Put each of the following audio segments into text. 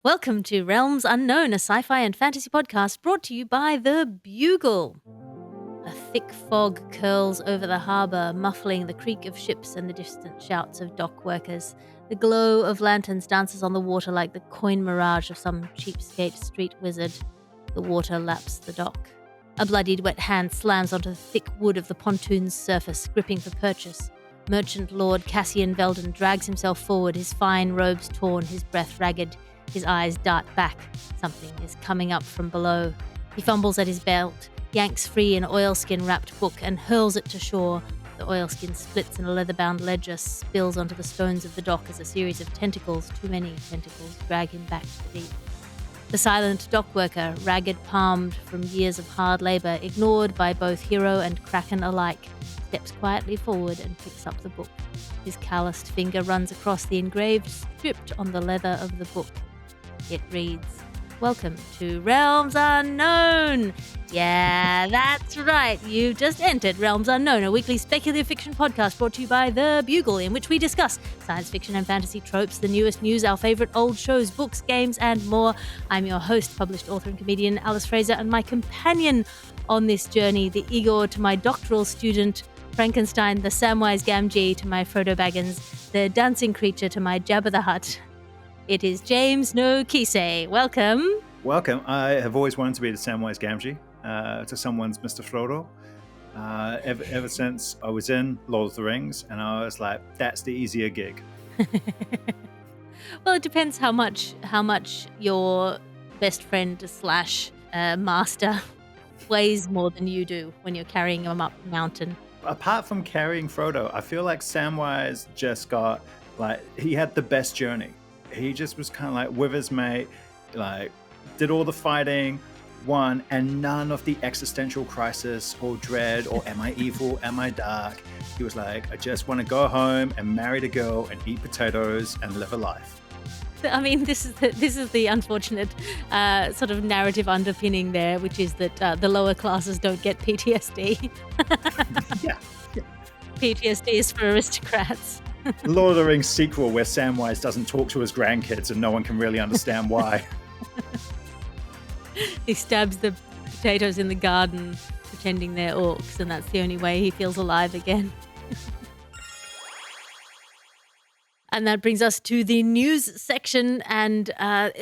Welcome to Realms Unknown, a sci-fi and fantasy podcast brought to you by The Bugle. A thick fog curls over the harbour, muffling the creak of ships and the distant shouts of dock workers. The glow of lanterns dances on the water like the coin mirage of some cheapskate street wizard. The water laps the dock. A bloodied wet hand slams onto the thick wood of the pontoon's surface, gripping for purchase. Merchant Lord Cassian Veldon drags himself forward, his fine robes torn, his breath ragged. His eyes dart back. Something is coming up from below. He fumbles at his belt, yanks free an oilskin-wrapped book, and hurls it to shore. The oilskin splits and a leather-bound ledger spills onto the stones of the dock as a series of tentacles, too many tentacles, drag him back to the deep. The silent dock worker, ragged-palmed from years of hard labour, ignored by both hero and kraken alike, steps quietly forward and picks up the book. His calloused finger runs across the engraved script on the leather of the book. It reads, "Welcome to Realms Unknown." Yeah, that's right. You've just entered Realms Unknown, a weekly speculative fiction podcast brought to you by The Bugle, in which we discuss science fiction and fantasy tropes, the newest news, our favourite old shows, books, games, and more. I'm your host, published author and comedian Alice Fraser, and my companion on this journey, the Igor to my doctoral student, Frankenstein, the Samwise Gamgee to my Frodo Baggins, the dancing creature to my Jabba the Hutt. It is James Nokise. Welcome. Welcome. I have always wanted to be the Samwise Gamgee to someone's Mr. Frodo. Ever since I was in Lord of the Rings, and I was like, that's the easier gig. Well, it depends how much your best friend slash master weighs more than you do when you're carrying him up the mountain. Apart from carrying Frodo, I feel like Samwise just got, he had the best journey. He just was kind of like with his mate, did all the fighting, won, and none of the existential crisis or dread or am I evil, am I dark. He was like, I just want to go home and marry the girl and eat potatoes and live a life. I mean, this is the unfortunate sort of narrative underpinning there, which is that the lower classes don't get PTSD. Yeah. PTSD is for aristocrats. Lord of the Rings sequel where Samwise doesn't talk to his grandkids and no one can really understand why. He stabs the potatoes in the garden pretending they're orcs, and that's the only way he feels alive again. And that brings us to the news section, and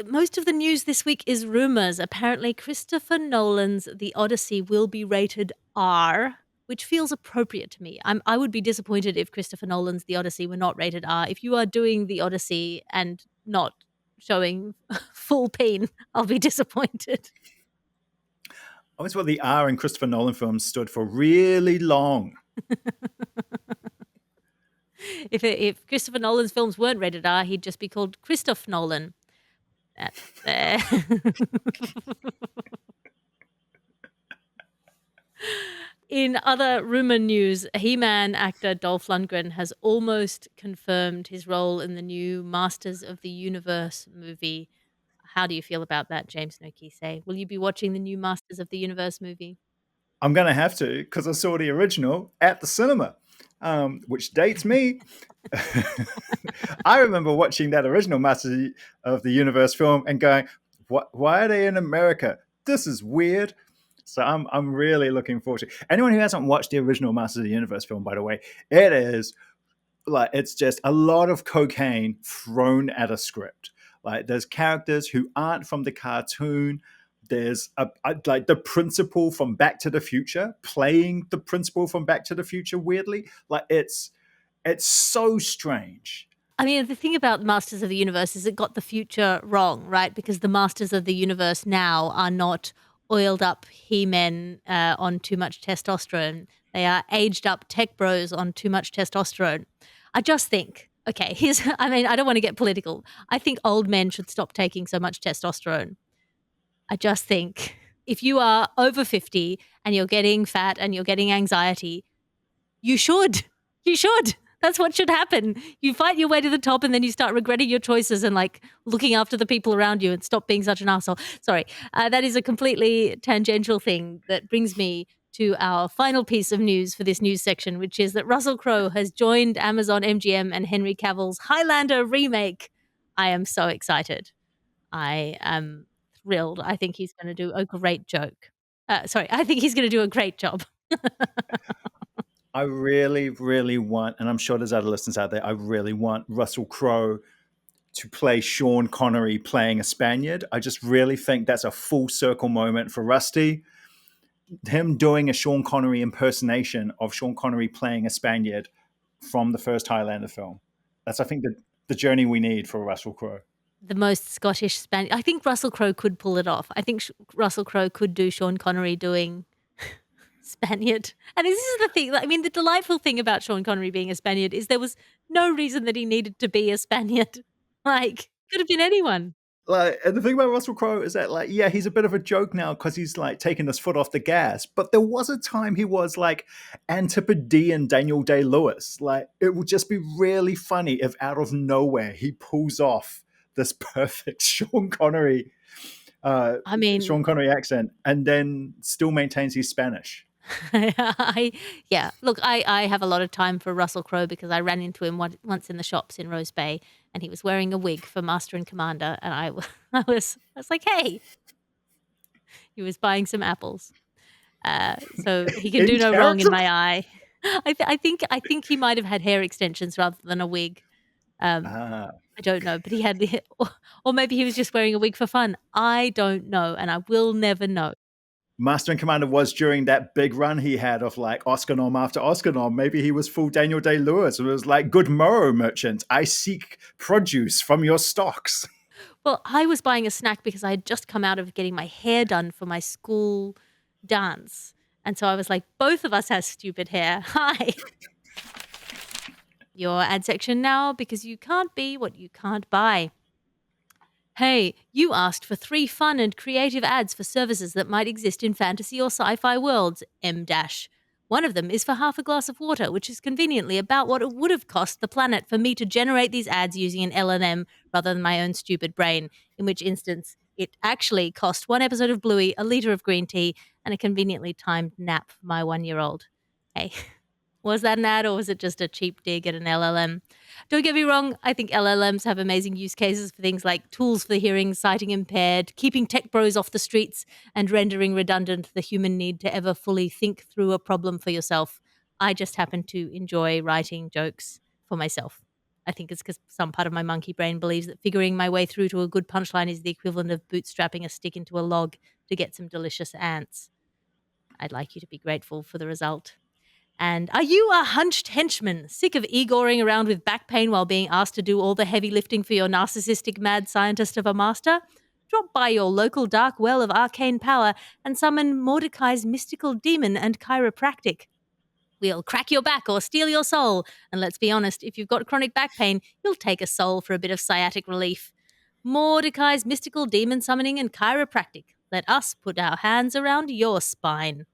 most of the news this week is rumours. Apparently Christopher Nolan's The Odyssey will be rated R, which feels appropriate to me. I would be disappointed if Christopher Nolan's The Odyssey were not rated R. If you are doing The Odyssey and not showing full peen, I'll be disappointed. Always what the R in Christopher Nolan films stood for really long. If Christopher Nolan's films weren't rated R, he'd just be called Christoph Nolan. In other rumor news, He-Man actor Dolph Lundgren has almost confirmed his role in the new Masters of the Universe movie. How do you feel about that, James Nokise? Will you be watching the new Masters of the Universe movie? I'm going to have to, because I saw the original at the cinema, which dates me. I remember watching that original Masters of the Universe film and going, why are they in America? This is weird. So I'm really looking forward to it. Anyone who hasn't watched the original Masters of the Universe film, by the way, it is it's just a lot of cocaine thrown at a script. There's characters who aren't from the cartoon. There's the principal from Back to the Future playing the principal from Back to the Future weirdly. It's so strange. I mean, the thing about Masters of the Universe is it got the future wrong, right? Because the Masters of the Universe now are not oiled up he-men on too much testosterone. They are aged up tech bros on too much testosterone. I just think, okay, I don't want to get political. I think old men should stop taking so much testosterone. I just think if you are over 50 and you're getting fat and you're getting anxiety, you should. That's what should happen. You fight your way to the top and then you start regretting your choices and looking after the people around you and stop being such an asshole. Sorry, that is a completely tangential thing that brings me to our final piece of news for this news section, which is that Russell Crowe has joined Amazon MGM and Henry Cavill's Highlander remake. I am so excited. I am thrilled. I think he's going to do a great joke. I think he's going to do a great job. I really, really want, and I'm sure there's other listeners out there, I really want Russell Crowe to play Sean Connery playing a Spaniard. I just really think that's a full circle moment for Rusty. Him doing a Sean Connery impersonation of Sean Connery playing a Spaniard from the first Highlander film. That's, I think, the journey we need for Russell Crowe. The most Scottish Spaniard. I think Russell Crowe could pull it off. I think Russell Crowe could do Sean Connery doing Spaniard. And this is the thing. I mean, the delightful thing about Sean Connery being a Spaniard is there was no reason that he needed to be a Spaniard. Like, could have been anyone. Like, and the thing about Russell Crowe is that, like, yeah, he's a bit of a joke now because he's like taking his foot off the gas. But there was a time he was like Antipodean Daniel Day-Lewis. Like, it would just be really funny if out of nowhere he pulls off this perfect Sean Connery accent and then still maintains his Spanish. Look, I have a lot of time for Russell Crowe because I ran into him once in the shops in Rose Bay, and he was wearing a wig for Master and Commander, and I was like, hey, he was buying some apples, so he can do no wrong in my eye. I think he might have had hair extensions rather than a wig. I don't know, but he had, or maybe he was just wearing a wig for fun. I don't know, and I will never know. Master and Commander was during that big run he had of like Oscar nom after Oscar nom. Maybe he was full Daniel Day-Lewis. It was like, good morrow, merchant. I seek produce from your stocks. Well, I was buying a snack because I had just come out of getting my hair done for my school dance. And so I was like, both of us have stupid hair. Hi. Your ad section now because you can't be what you can't buy. Hey, you asked for 3 fun and creative ads for services that might exist in fantasy or sci-fi worlds, M-. One of them is for half a glass of water, which is conveniently about what it would have cost the planet for me to generate these ads using an LLM rather than my own stupid brain, in which instance it actually cost 1 episode of Bluey, a litre of green tea, and a conveniently timed nap for my 1-year-old. Hey, was that an ad or was it just a cheap dig at an LLM? Don't get me wrong, I think LLMs have amazing use cases for things like tools for the hearing, sighting impaired, keeping tech bros off the streets, and rendering redundant the human need to ever fully think through a problem for yourself. I just happen to enjoy writing jokes for myself. I think it's because some part of my monkey brain believes that figuring my way through to a good punchline is the equivalent of bootstrapping a stick into a log to get some delicious ants. I'd like you to be grateful for the result. And are you a hunched henchman, sick of egoring around with back pain while being asked to do all the heavy lifting for your narcissistic mad scientist of a master? Drop by your local dark well of arcane power and summon Mordecai's mystical demon and chiropractic. We'll crack your back or steal your soul. And let's be honest, if you've got chronic back pain, you'll take a soul for a bit of sciatic relief. Mordecai's mystical demon summoning and chiropractic. Let us put our hands around your spine.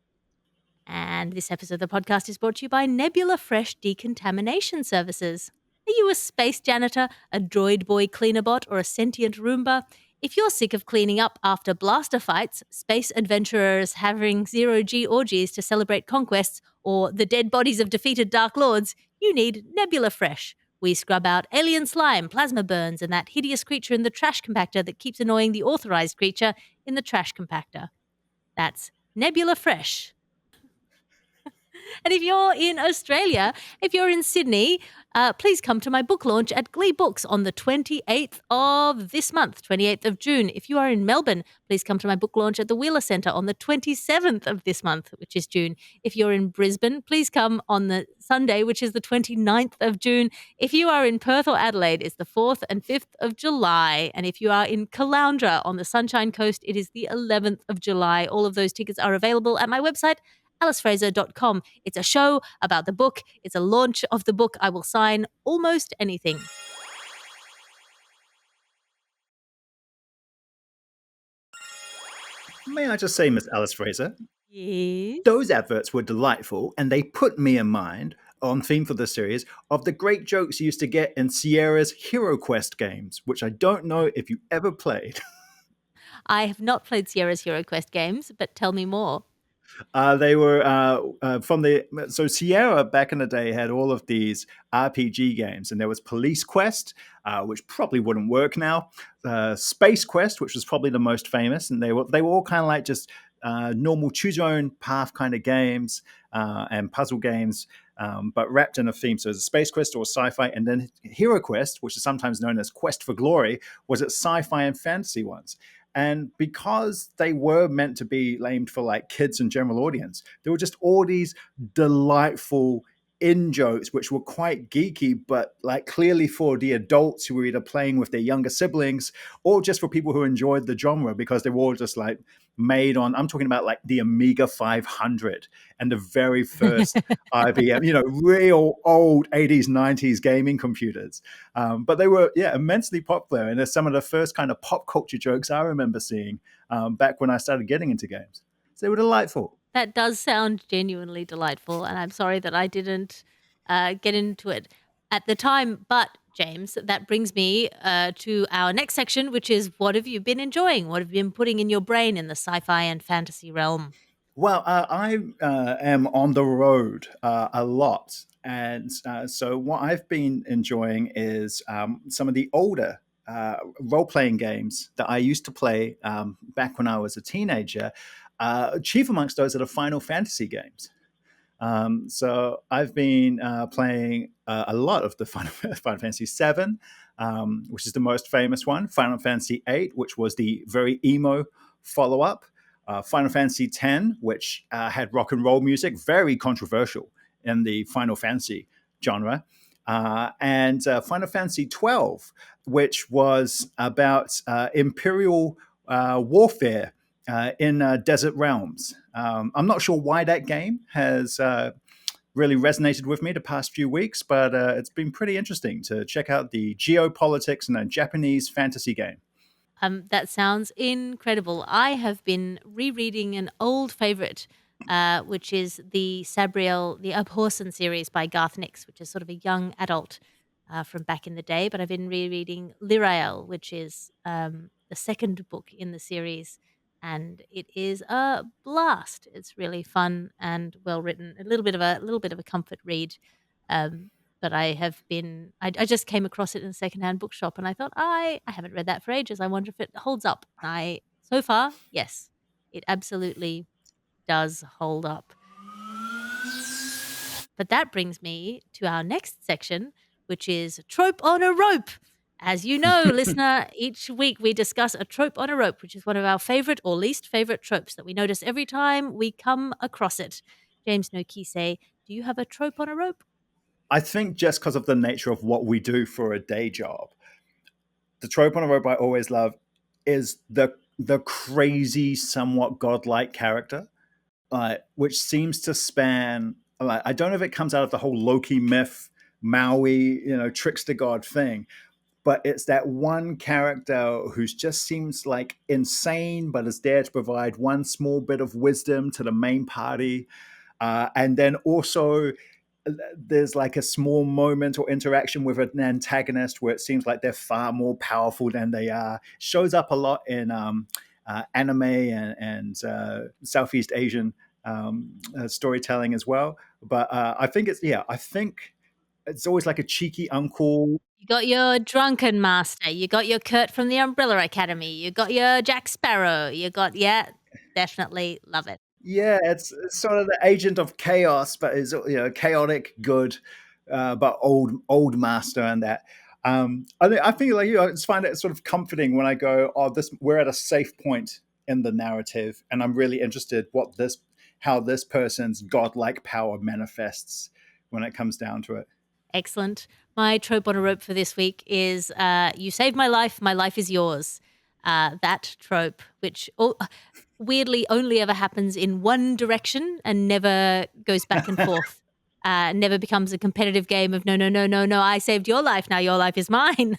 And this episode of the podcast is brought to you by Nebula Fresh Decontamination Services. Are you a space janitor, a droid boy cleaner bot, or a sentient Roomba? If you're sick of cleaning up after blaster fights, space adventurers having zero-G orgies to celebrate conquests, or the dead bodies of defeated Dark Lords, you need Nebula Fresh. We scrub out alien slime, plasma burns, and that hideous creature in the trash compactor that keeps annoying the authorized creature in the trash compactor. That's Nebula Fresh. And if you're in Australia, if you're in Sydney, please come to my book launch at Glee Books on the 28th of this month, 28th of June. If you are in Melbourne, please come to my book launch at the Wheeler Centre on the 27th of this month, which is June. If you're in Brisbane, please come on the Sunday, which is the 29th of June. If you are in Perth or Adelaide, it's the 4th and 5th of July. And if you are in Caloundra on the Sunshine Coast, it is the 11th of July. All of those tickets are available at my website, alicefraser.com. It's a show about the book. It's a launch of the book. I will sign almost anything. May I just say, Miss Alice Fraser? Yes. Those adverts were delightful, and they put me in mind, on theme for this series, of the great jokes you used to get in Sierra's Hero Quest games, which I don't know if you ever played. I have not played Sierra's Hero Quest games, but tell me more. They were from the so Sierra back in the day had all of these RPG games, and there was Police Quest, which probably wouldn't work now. Space Quest, which was probably the most famous, and they were all kind of like just normal choose your own path kind of games and puzzle games, but wrapped in a theme. So, there's a Space Quest or sci-fi, and then Hero Quest, which is sometimes known as Quest for Glory, was it sci-fi and fantasy ones. And because they were meant to be aimed for like kids and general audience, there were just all these delightful in jokes, which were quite geeky, but like clearly for the adults who were either playing with their younger siblings or just for people who enjoyed the genre because they were all just like made on, I'm talking about like the Amiga 500 and the very first IBM, real old 80s, 90s gaming computers. But they were, immensely popular. And they're some of the first kind of pop culture jokes I remember seeing back when I started getting into games. So they were delightful. That does sound genuinely delightful, and I'm sorry that I didn't get into it at the time. But, James, that brings me to our next section, which is what have you been enjoying? What have you been putting in your brain in the sci-fi and fantasy realm? Well, I am on the road a lot. And so, what I've been enjoying is some of the older role playing games that I used to play back when I was a teenager. Chief amongst those are the Final Fantasy games. So I've been playing a lot of the Final Fantasy VII, which is the most famous one. Final Fantasy VIII, which was the very emo follow-up. Final Fantasy X, which had rock and roll music, very controversial in the Final Fantasy genre. And Final Fantasy XII, which was about Imperial warfare in desert realms. I'm not sure why that game has really resonated with me the past few weeks, but it's been pretty interesting to check out the geopolitics in a Japanese fantasy game. That sounds incredible. I have been rereading an old favorite, which is the Sabriel, the Abhorsen series by Garth Nix, which is sort of a young adult from back in the day. But I've been rereading Lirael, which is the second book in the series, and it is a blast. It's really fun and well written. A little bit of a comfort read. Um, but I just came across it in a secondhand bookshop and I thought, I haven't read that for ages. I wonder if it holds up. So far, yes, it absolutely does hold up. But that brings me to our next section, which is Trope on a Rope. As you know, listener, each week we discuss a trope on a rope, which is one of our favorite or least favorite tropes that we notice every time we come across it. James Nokise, do you have a trope on a rope? I think just because of the nature of what we do for a day job, the trope on a rope I always love is the crazy, somewhat godlike character, which seems to span. I don't know if it comes out of the whole Loki myth, Maui, trickster god thing, but it's that one character who just seems like insane, but is there to provide one small bit of wisdom to the main party, and then also there's like a small moment or interaction with an antagonist where it seems like they're far more powerful than they are. Shows up a lot in anime and Southeast Asian storytelling as well. But I think it's always like a cheeky uncle. You got your drunken master. You got your Kurt from the Umbrella Academy. You got your Jack Sparrow. Yeah, definitely love it. Yeah, it's sort of the agent of chaos, but is chaotic good, but old master and that. I think like I just find it sort of comforting when I go, oh, this we're at a safe point in the narrative, and I'm really interested how this person's godlike power manifests when it comes down to it. Excellent. My trope on a rope for this week is you saved my life is yours. That trope, which weirdly only ever happens in one direction and never goes back and forth. Never becomes a competitive game of no, I saved your life, now your life is mine,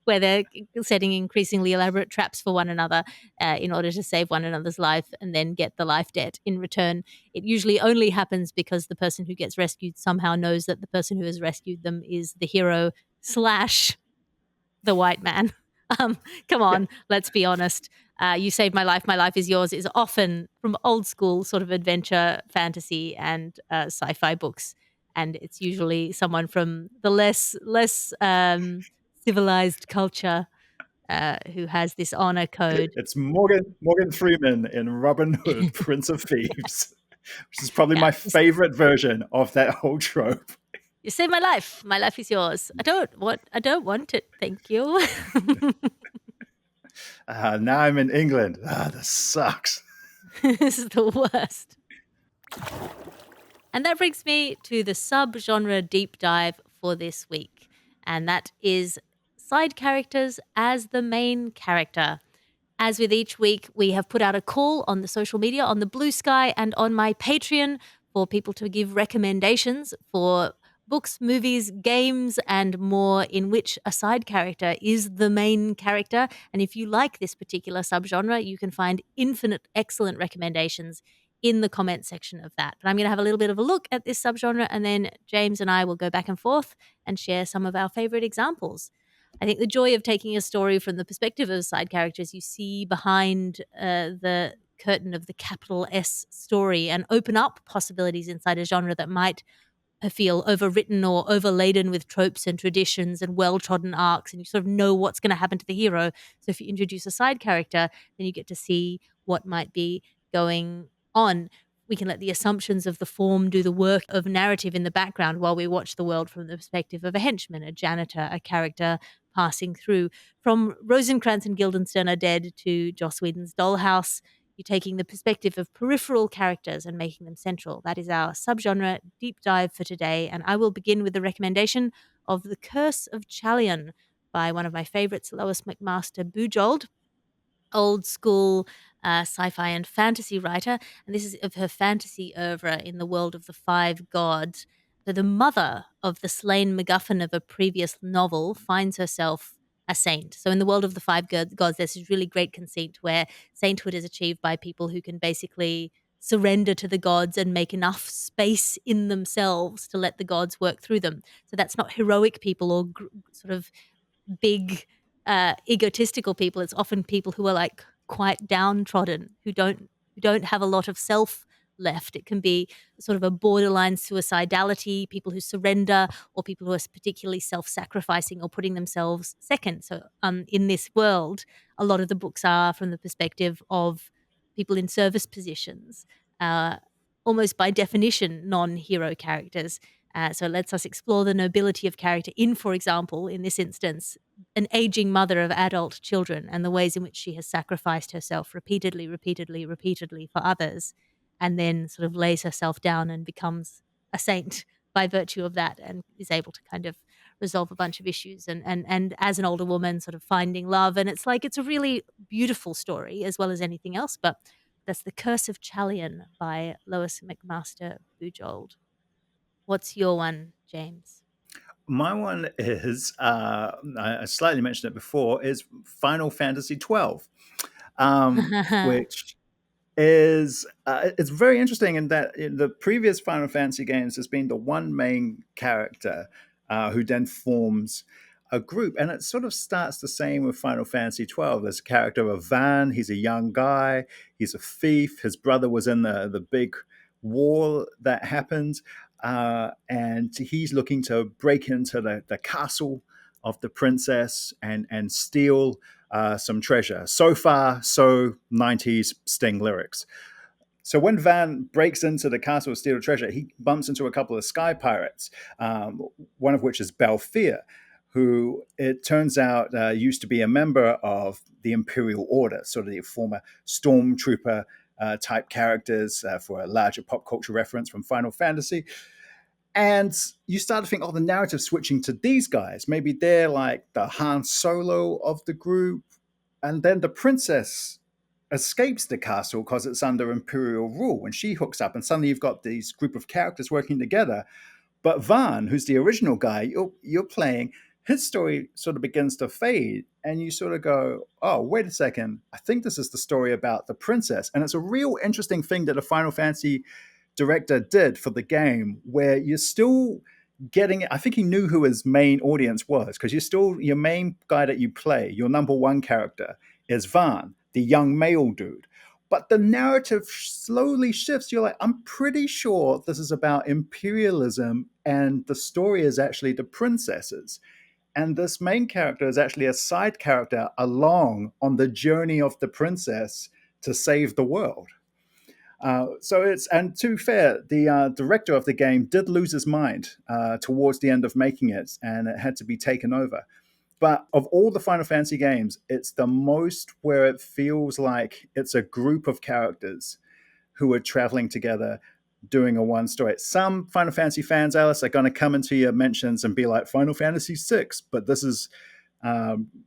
where they're setting increasingly elaborate traps for one another in order to save one another's life and then get the life debt in return. It usually only happens because the person who gets rescued somehow knows that the person who has rescued them is the hero / the white man. Come on, let's be honest. You Saved My Life is Yours is often from old school sort of adventure, fantasy, and sci-fi books, and it's usually someone from the less civilized culture who has this honor code. It's Morgan Freeman in Robin Hood, Prince of Thieves, which is probably Yeah, my favorite version of that whole trope. you saved my life is yours. I don't want it, thank you. Now I'm in England. This sucks. This is the worst. And that brings me to the subgenre deep dive for this week. And that is side characters as the main character. As with each week, we have put out a call on the social media, on the Blue Sky, and on my Patreon for people to give recommendations for books, movies, games, and more in which a side character is the main character. And if you like this particular subgenre, you can find infinite excellent recommendations in the comment section of that. But I'm going to have a little bit of a look at this subgenre, and then James and I will go back and forth and share some of our favorite examples. I think the joy of taking a story from the perspective of side characters, you see behind the curtain of the capital S story and open up possibilities inside a genre that might feel overwritten or overladen with tropes and traditions and well-trodden arcs, and you sort of know what's going to happen to the hero. So if you introduce a side character, then you get to see what might be going on. We can let the assumptions of the form do the work of narrative in the background while we watch the world from the perspective of a henchman, a janitor, a character passing through. From Rosencratz and Guildenstein Are Dead to Joss Whedon's Dollhouse, you're taking the perspective of peripheral characters and making them central. That is our subgenre deep dive for today. And I will begin with the recommendation of The Curse of Chalion by one of my favorites, Lois McMaster Bujold, old school sci-fi and fantasy writer. And this is of her fantasy oeuvre in the world of the five gods. So the mother of the slain MacGuffin of a previous novel finds herself a saint. So in the world of the five gods, there's this really great conceit where sainthood is achieved by people who can basically surrender to the gods and make enough space in themselves to let the gods work through them. So that's not heroic people or sort of big egotistical people. It's often people who are like quite downtrodden, who don't have a lot of self left. It can be sort of a borderline suicidality, people who surrender, or people who are particularly self-sacrificing or putting themselves second. So in this world, a lot of the books are from the perspective of people in service positions, almost by definition non-hero characters. So it lets us explore the nobility of character in, for example, in this instance, an aging mother of adult children and the ways in which she has sacrificed herself repeatedly, repeatedly, repeatedly for others, and then sort of lays herself down and becomes a saint by virtue of that, and is able to kind of resolve a bunch of issues and as an older woman sort of finding love. And it's like, it's a really beautiful story as well as anything else. But that's The Curse of Chalion by Lois McMaster Bujold. What's your one, James? My one is, I slightly mentioned it before, is Final Fantasy 12, which is it's very interesting in that in the previous Final Fantasy games has been the one main character who then forms a group, and it sort of starts the same with Final Fantasy 12. There's a character of Van. He's a young guy. He's a thief. His brother was in the big war that happened, and he's looking to break into the castle of the princess and steal some treasure. So far, so 90s Sting lyrics. So when Van breaks into the castle to steal treasure, he bumps into a couple of sky pirates, one of which is Belfir, who it turns out used to be a member of the Imperial Order, sort of the former stormtrooper type characters for a larger pop culture reference from Final Fantasy. And you start to think, oh, the narrative switching to these guys. Maybe they're like the Han Solo of the group. And then the princess escapes the castle because it's under Imperial rule. And she hooks up, and suddenly you've got these group of characters working together. But Van, who's the original guy you're playing, his story sort of begins to fade. And you sort of go, oh, wait a second. I think this is the story about the princess. And it's a real interesting thing that a Final Fantasy director did for the game, where you're still getting it. I think he knew who his main audience was, because you're still, your main guy that you play, your number one character is Van, the young male dude. But the narrative slowly shifts. You're like, I'm pretty sure this is about imperialism, and the story is actually the princesses. And this main character is actually a side character along on the journey of the princess to save the world. So it's, and to be fair, the director of the game did lose his mind towards the end of making it, and it had to be taken over. But of all the Final Fantasy games, it's the most where it feels like it's a group of characters who are traveling together doing a one story. Some Final Fantasy fans, Alice, are going to come into your mentions and be like Final Fantasy VI, but this is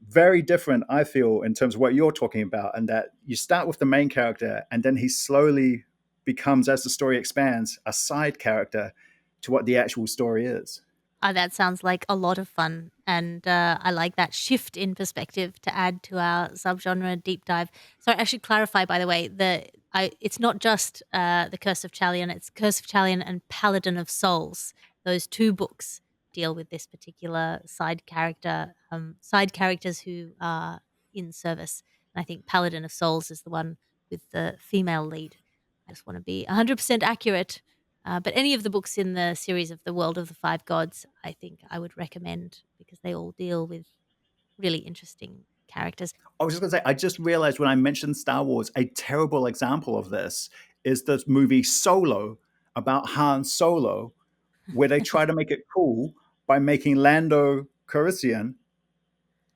very different, I feel, in terms of what you're talking about, and that you start with the main character and then he slowly becomes, as the story expands, a side character to what the actual story is. That sounds like a lot of fun, and I like that shift in perspective to add to our subgenre deep dive. So I should clarify, by the way, it's not just The Curse of Chalion, it's Curse of Chalion and Paladin of Souls. Those two books deal with this particular side characters who are in service. And I think Paladin of Souls is the one with the female lead. I just want to be 100% accurate. But any of the books in the series of the World of the Five Gods, I think I would recommend, because they all deal with really interesting characters. I was just going to say, I just realized when I mentioned Star Wars, a terrible example of this is the movie Solo about Han Solo, where they try to make it cool by making Lando Calrissian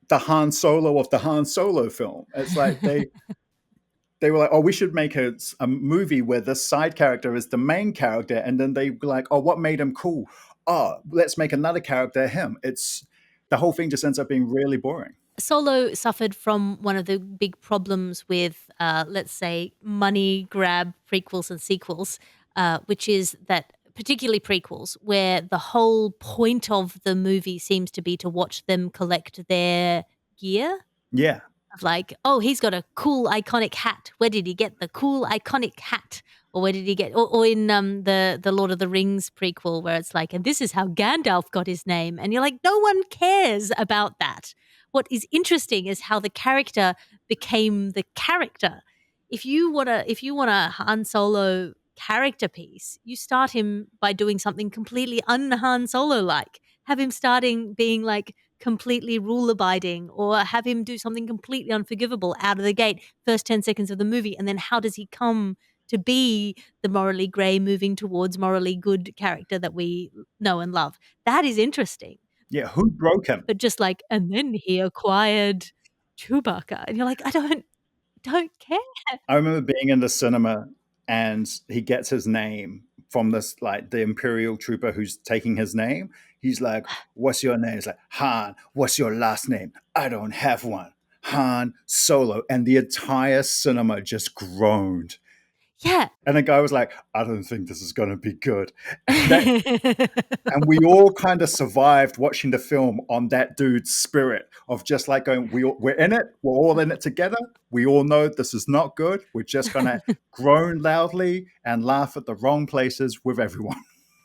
the Han Solo of the Han Solo film. It's like they were like, oh, we should make a movie where this side character is the main character, and then they were like, oh, what made him cool? Oh, let's make another character him. It's the whole thing just ends up being really boring. Solo suffered from one of the big problems with, let's say, money grab prequels and sequels, which is that, particularly prequels, where the whole point of the movie seems to be to watch them collect their gear. Yeah. Of like, oh, he's got a cool iconic hat. Where did he get the cool iconic hat? Or where did he get? Or in the Lord of the Rings prequel, where it's like, and this is how Gandalf got his name, and you're like, no one cares about that. What is interesting is how the character became the character. If you want a Han Solo character piece, you start him by doing something completely un-Han Solo like. Have him starting being like completely rule abiding, or have him do something completely unforgivable out of the gate, first 10 seconds of the movie. And then how does he come to be the morally grey, moving towards morally good character that we know and love? That is interesting. Yeah, who broke him? But just like, and then he acquired Chewbacca. And you're like, I don't care. I remember being in the cinema and he gets his name from this, like, the Imperial trooper who's taking his name. He's like, what's your name? He's like, Han. What's your last name? I don't have one. Han Solo. And the entire cinema just groaned. Yeah. And the guy was like, I don't think this is going to be good. And we all kind of survived watching the film on that dude's spirit of just like going, we're in it. We're all in it together. We all know this is not good. We're just going to groan loudly and laugh at the wrong places with everyone.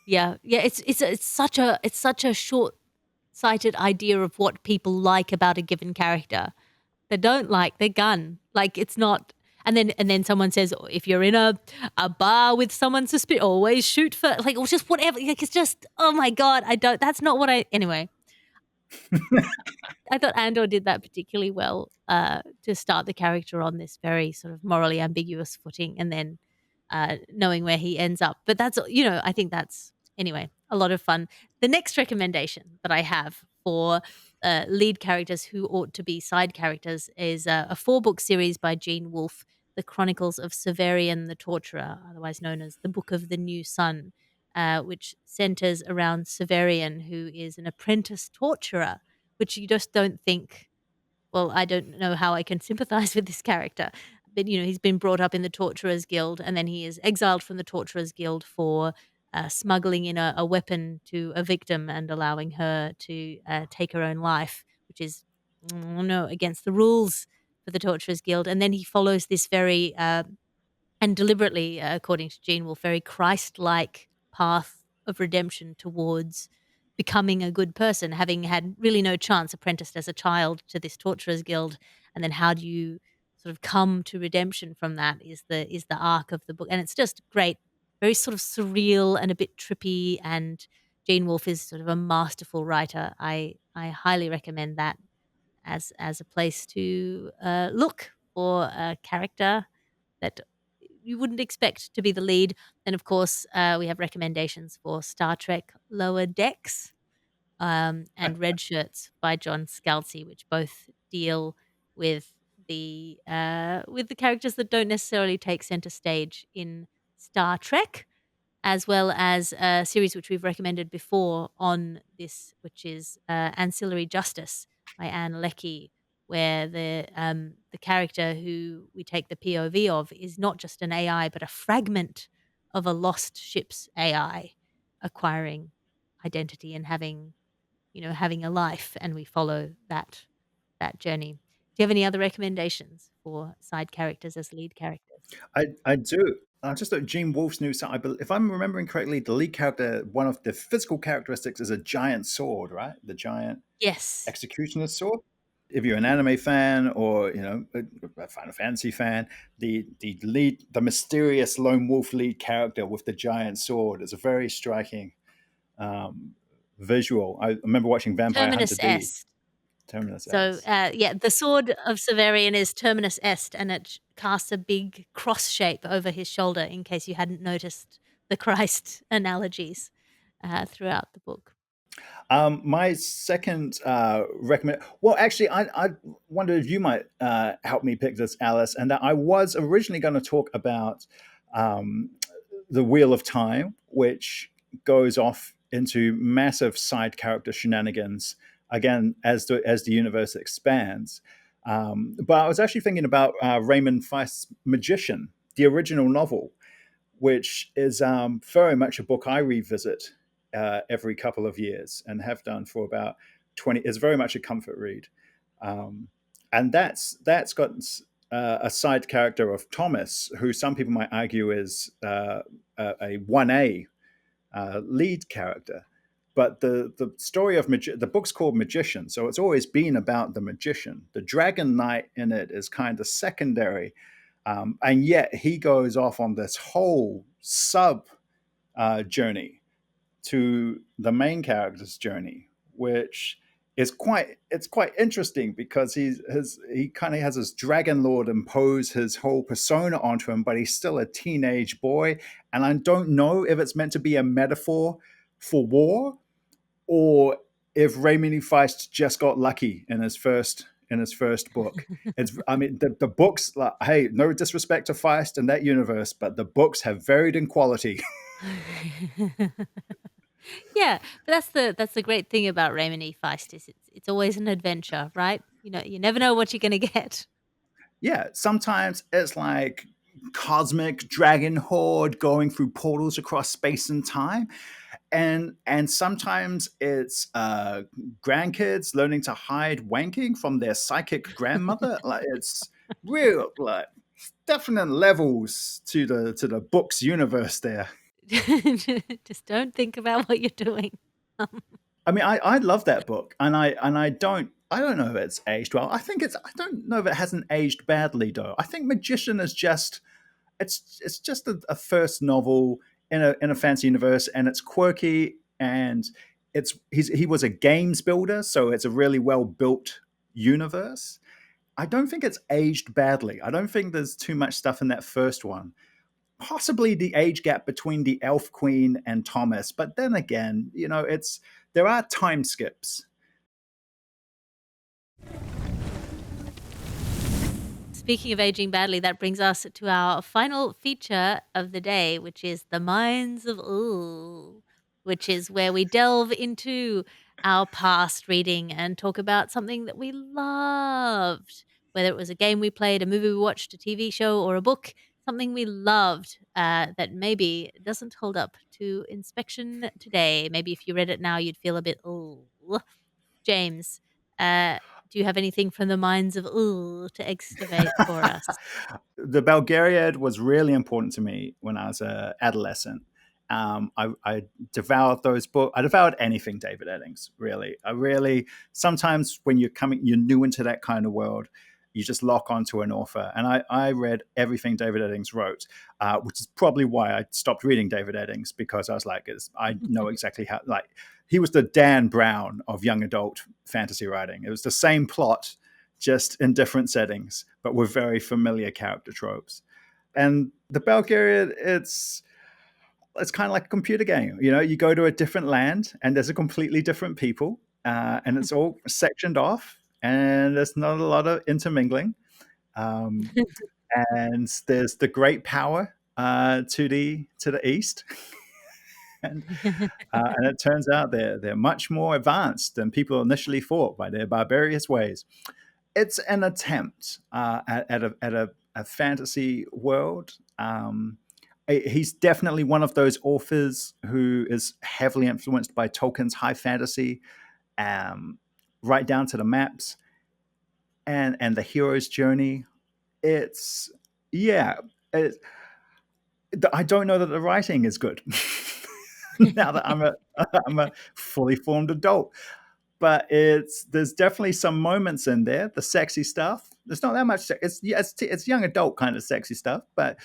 Yeah. It's such a short-sighted idea of what people like about a given character. They don't like their gun. Like, it's not. And then someone says, oh, if you're in a bar with someone suspicious, always shoot first. Like, or just whatever. Like, it's just, oh my God, that's not what anyway. I thought Andor did that particularly well, to start the character on this very sort of morally ambiguous footing, and then knowing where he ends up. But that's, I think that's, anyway, a lot of fun. The next recommendation that I have for lead characters who ought to be side characters is a 4-book series by Gene Wolfe, The Chronicles of Severian the Torturer, otherwise known as the Book of the New Sun, which centers around Severian, who is an apprentice torturer, which you just don't think, well, I don't know how I can sympathize with this character. But, he's been brought up in the Torturers Guild, and then he is exiled from the Torturers Guild for smuggling in a weapon to a victim and allowing her to take her own life, which is, no, against the rules for the Torturers Guild. And then he follows this very, and deliberately, according to Gene Wolfe, very Christ-like path of redemption towards becoming a good person, having had really no chance, apprenticed as a child to this Torturers Guild. And then how do you sort of come to redemption from that is the arc of the book, and it's just great, very sort of surreal and a bit trippy. And Gene Wolfe is sort of a masterful writer. I highly recommend that as a place to look for a character that you wouldn't expect to be the lead. And of course, we have recommendations for Star Trek Lower Decks and Red Shirts by John Scalzi, which both deal with the characters that don't necessarily take center stage in Star Trek, as well as a series which we've recommended before on this, which is Ancillary Justice by Anne Leckie, where the character who we take the POV of is not just an AI, but a fragment of a lost ship's AI acquiring identity and having a life, and we follow that journey. Do you have any other recommendations for side characters as lead characters? I do. I just thought Gene Wolfe's new set. If I'm remembering correctly, the lead character, one of the physical characteristics is a giant sword, right? The giant Yes. executioner's sword. If you're an anime fan or a Final Fantasy fan, the mysterious lone wolf lead character with the giant sword is a very striking um, visual. I remember watching Vampire Hunter Terminus D. Est. Terminus So, S. yeah, the sword of Severian is Terminus Est, and it casts a big cross shape over his shoulder, in case you hadn't noticed the Christ analogies throughout the book. My second recommend. Well, actually, I wonder if you might help me pick this, Alice. And that I was originally going to talk about um, the Wheel of Time, which goes off into massive side character shenanigans again as the universe expands. But I was actually thinking about Raymond Feist's Magician, the original novel, which is very much a book I revisit every couple of years and have done for about 20. It's very much a comfort read. Um, and that's got a side character of Thomas, who some people might argue is a 1A lead character. But the story of the book's called Magician, so it's always been about the magician. The Dragon Knight in it is kind of secondary, and yet he goes off on this whole sub journey to the main character's journey, which is quite interesting because he kind of has this dragon lord impose his whole persona onto him, but he's still a teenage boy, and I don't know if it's meant to be a metaphor for war or if Raymond Feist just got lucky in his first book. I mean, the books. Like, hey, no disrespect to Feist and that universe, but the books have varied in quality. Yeah, but that's the great thing about Raymond E. Feist is it's always an adventure, right? You never know what you're gonna get. Yeah, sometimes it's like cosmic dragon horde going through portals across space and time, and sometimes it's grandkids learning to hide wanking from their psychic grandmother. Like it's real, like definite levels to the books universe there. Just don't think about what you're doing. I mean, I love that book, and I don't know if it's aged well. I don't know if it hasn't aged badly though. I think Magician is just it's just a first novel in a fancy universe, and it's quirky, and he was a games builder, so it's a really well built universe. I don't think it's aged badly. I don't think there's too much stuff in that first one. Possibly the age gap between the Elf Queen and Thomas, but then again, there are time skips. Speaking of aging badly, that brings us to our final feature of the day, which is the Minds of Ooh, which is where we delve into our past reading and talk about something that we loved, whether it was a game we played, a movie we watched, a TV show, or a book, something we loved that maybe doesn't hold up to inspection today. Maybe if you read it now, you'd feel a bit, ooh. James, uh, do you have anything from the minds of ooh to excavate for us? The Bulgariad was really important to me when I was an adolescent. I devoured those books. I devoured anything David Eddings. Really, I really. Sometimes when you're new into that kind of world, you just lock onto an author. And I read everything David Eddings wrote, which is probably why I stopped reading David Eddings, because I was like, I know exactly how, like, he was the Dan Brown of young adult fantasy writing. It was the same plot, just in different settings, but with very familiar character tropes. And the Bulgariad, it's kind of like a computer game. You go to a different land and there's a completely different people, and it's all sectioned off, and there's not a lot of intermingling. And there's the great power to the east, and it turns out they're much more advanced than people initially thought by their barbarous ways. It's an attempt at a fantasy world. He's definitely one of those authors who is heavily influenced by Tolkien's high fantasy, right down to the maps and the hero's journey. It's yeah. I don't know that the writing is good now that I'm a fully formed adult. But there's definitely some moments in there. The sexy stuff. There's not that much. It's young adult kind of sexy stuff, but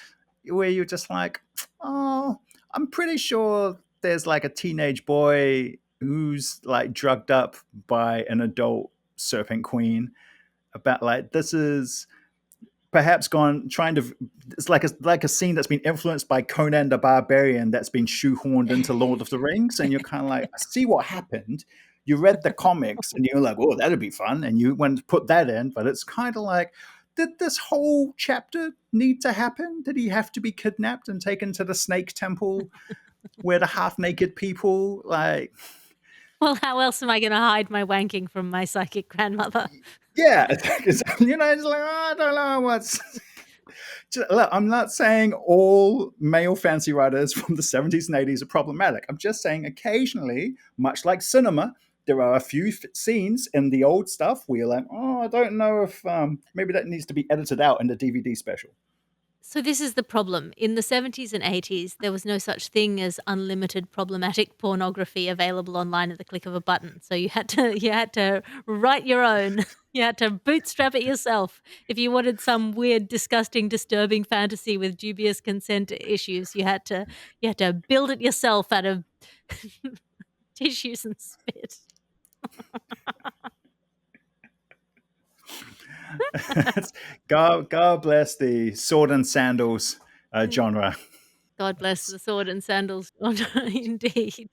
where you're just like, oh, I'm pretty sure there's like a teenage boy who's like drugged up by an adult serpent queen. About like, this is perhaps gone trying to. It's like a scene that's been influenced by Conan the Barbarian that's been shoehorned into Lord of the Rings, and you're kind of like, I see what happened. You read the comics and you're like, oh, that'd be fun, and you went to put that in, but it's kind of like, did this whole chapter need to happen? Did he have to be kidnapped and taken to the snake temple where the half-naked people, like... Well, how else am I going to hide my wanking from my psychic grandmother? Yeah, it's like, oh, I don't know what's... Look, I'm not saying all male fantasy writers from the 70s and 80s are problematic. I'm just saying occasionally, much like cinema, there are a few scenes in the old stuff where you're like, oh, I don't know if maybe that needs to be edited out in the DVD special. So this is the problem. In the 70s and 80s, there was no such thing as unlimited problematic pornography available online at the click of a button. So you had to write your own. You had to bootstrap it yourself. If you wanted some weird, disgusting, disturbing fantasy with dubious consent issues, you had to build it yourself out of tissues and spit. God bless the sword and sandals genre. God bless the sword and sandals genre, indeed.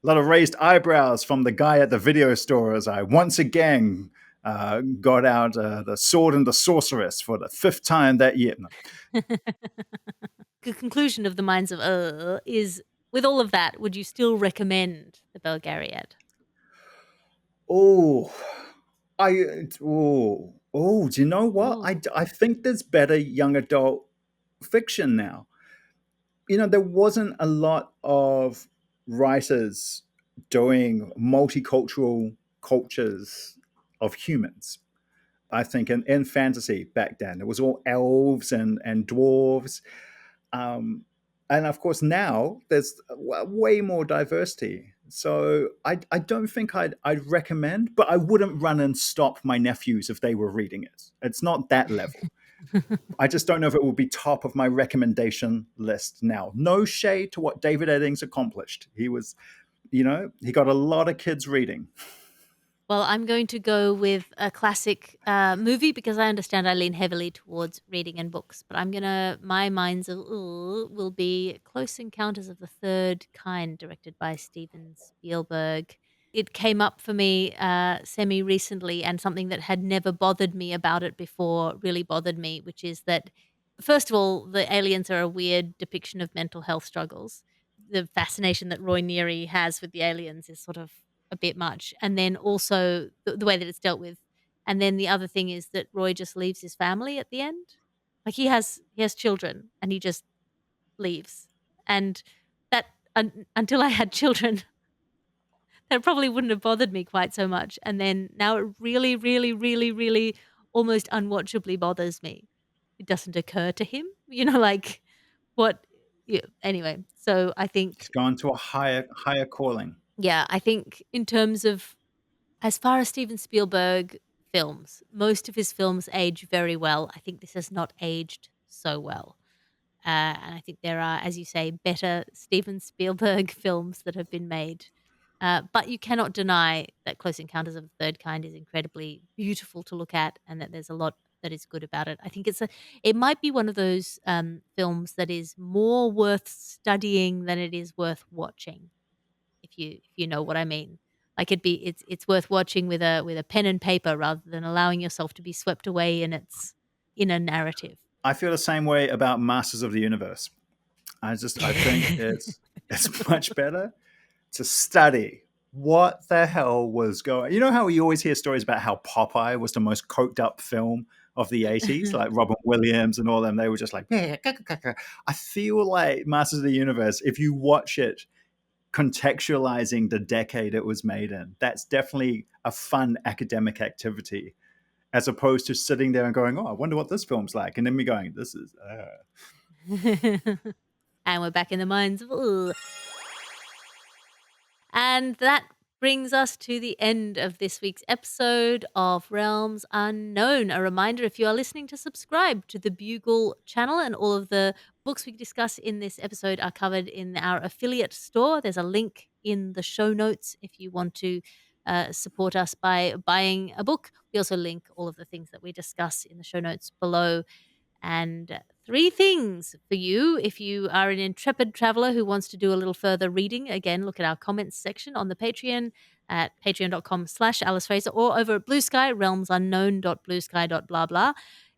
A lot of raised eyebrows from the guy at the video store as I once again got out the sword and the sorceress for the 5th time that year. No. The conclusion of the Minds of is, with all of that, would you still recommend the Bulgariad? Do you know what? Oh. I think there's better young adult fiction now. There wasn't a lot of writers doing multicultural cultures of humans. I think in fantasy back then, it was all elves and dwarves. And of course, now there's way more diversity. So I don't think I'd recommend, but I wouldn't run and stop my nephews if they were reading it. It's not that level. I just don't know if it will be top of my recommendation list now. No shade to what David Eddings accomplished. He was, he got a lot of kids reading. Well, I'm going to go with a classic movie because I understand I lean heavily towards reading and books. But my Minds of will be Close Encounters of the Third Kind, directed by Steven Spielberg. It came up for me semi-recently, and something that had never bothered me about it before really bothered me, which is that, first of all, the aliens are a weird depiction of mental health struggles. The fascination that Roy Neary has with the aliens is sort of a bit much. And then also the way that it's dealt with. And then the other thing is that Roy just leaves his family at the end. Like he has children and he just leaves. And that until I had children, that probably wouldn't have bothered me quite so much. And then now it really, really, really, really almost unwatchably bothers me. It doesn't occur to him, like what. Yeah, anyway, so I think It's gone to a higher calling. yeah, I think in terms of, as far as Steven Spielberg films. Most of his films age very well. I think this has not aged so well. And I think there are, as you say, better Steven Spielberg films that have been made. But you cannot deny that Close Encounters of the Third Kind is incredibly beautiful to look at, and that there's a lot that is good about it. I think it might be one of those films that is more worth studying than it is worth watching, if you know what I mean. Like it's worth watching with a pen and paper rather than allowing yourself to be swept away in its inner narrative. I feel the same way about Masters of the Universe. I think it's much better to study what the hell was going. You know how we always hear stories about how Popeye was the most coked up film of the 80s, like Robin Williams and all them. They were just like, I feel like Masters of the Universe, if you watch it contextualizing the decade it was made in, that's definitely a fun academic activity, as opposed to sitting there and going, oh, I wonder what this film's like. And then me going, this is... And we're back in the minds of... Ugh. And that brings us to the end of this week's episode of Realms Unknown. A reminder, if you are listening, to subscribe to the Bugle channel, and all of the books we discuss in this episode are covered in our affiliate store. There's a link in the show notes if you want to support us by buying a book. We also link all of the things that we discuss in the show notes below. And 3 things for you if you are an intrepid traveler who wants to do a little further reading. Again, look at our comments section on the Patreon at patreon.com/Alice Fraser, or over at Blue Sky, realmsunknown.bluesky.blah blah.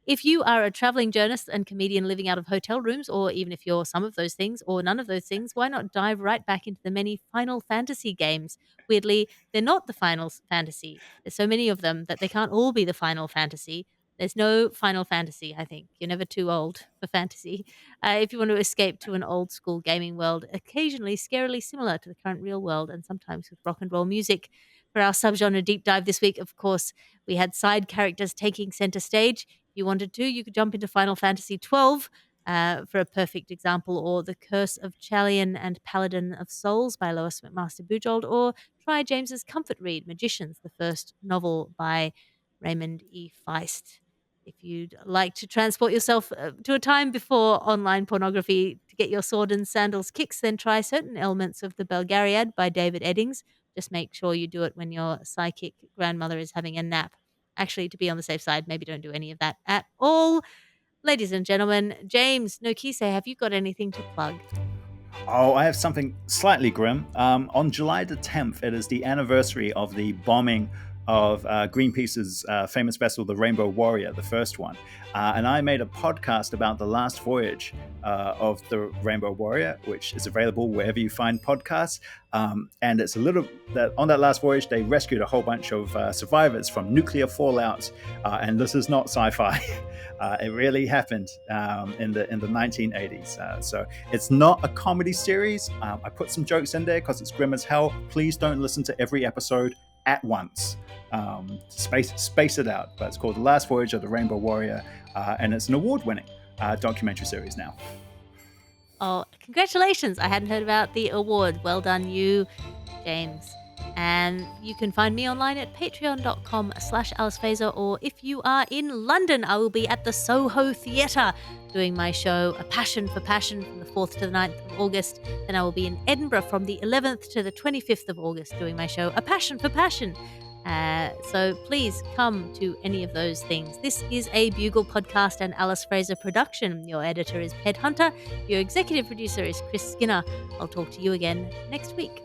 If you are a traveling journalist and comedian living out of hotel rooms, or even if you're some of those things or none of those things, why not dive right back into the many Final Fantasy games? Weirdly, they're not the Final Fantasy. There's so many of them that they can't all be the Final Fantasy. There's no Final Fantasy, I think. You're never too old for fantasy. If you want to escape to an old school gaming world, occasionally scarily similar to the current real world, and sometimes with rock and roll music. For our subgenre deep dive this week, of course, we had side characters taking center stage. If you wanted to, you could jump into Final Fantasy XII for a perfect example, or The Curse of Chalion and Paladin of Souls by Lois, McMaster, Bujold, or try James's comfort read, Magicians, the first novel by Raymond E. Feist. If you'd like to transport yourself to a time before online pornography to get your sword and sandals kicks, then try certain elements of the Bulgariad by David Eddings. Just make sure you do it when your psychic grandmother is having a nap. Actually, to be on the safe side, maybe don't do any of that at all. Ladies and gentlemen, James Nokise, have you got anything to plug? Oh, I have something slightly grim. On July the 10th, it is the anniversary of the bombing of Greenpeace's famous vessel, the Rainbow Warrior, the first one. And I made a podcast about the last voyage of the Rainbow Warrior, which is available wherever you find podcasts. And it's a little that on that last voyage, they rescued a whole bunch of survivors from nuclear fallout. And this is not sci-fi. It really happened in the 1980s. So it's not a comedy series. I put some jokes in there because it's grim as hell. Please don't listen to every episode at once. Space it out. But it's called The Last Voyage of the Rainbow Warrior, and it's an award-winning documentary series now. Oh, congratulations. I hadn't heard about the award. Well done, you, James. And you can find me online at patreon.com/Alice Fraser, or if you are in London, I will be at the Soho Theatre doing my show A Passion for Passion from the 4th to the 9th of August. Then I will be in Edinburgh from the 11th to the 25th of August doing my show A Passion for Passion. So please come to any of those things. This is a Bugle podcast and Alice Fraser production. Your editor is Ped Hunter. Your executive producer is Chris Skinner. I'll talk to you again next week.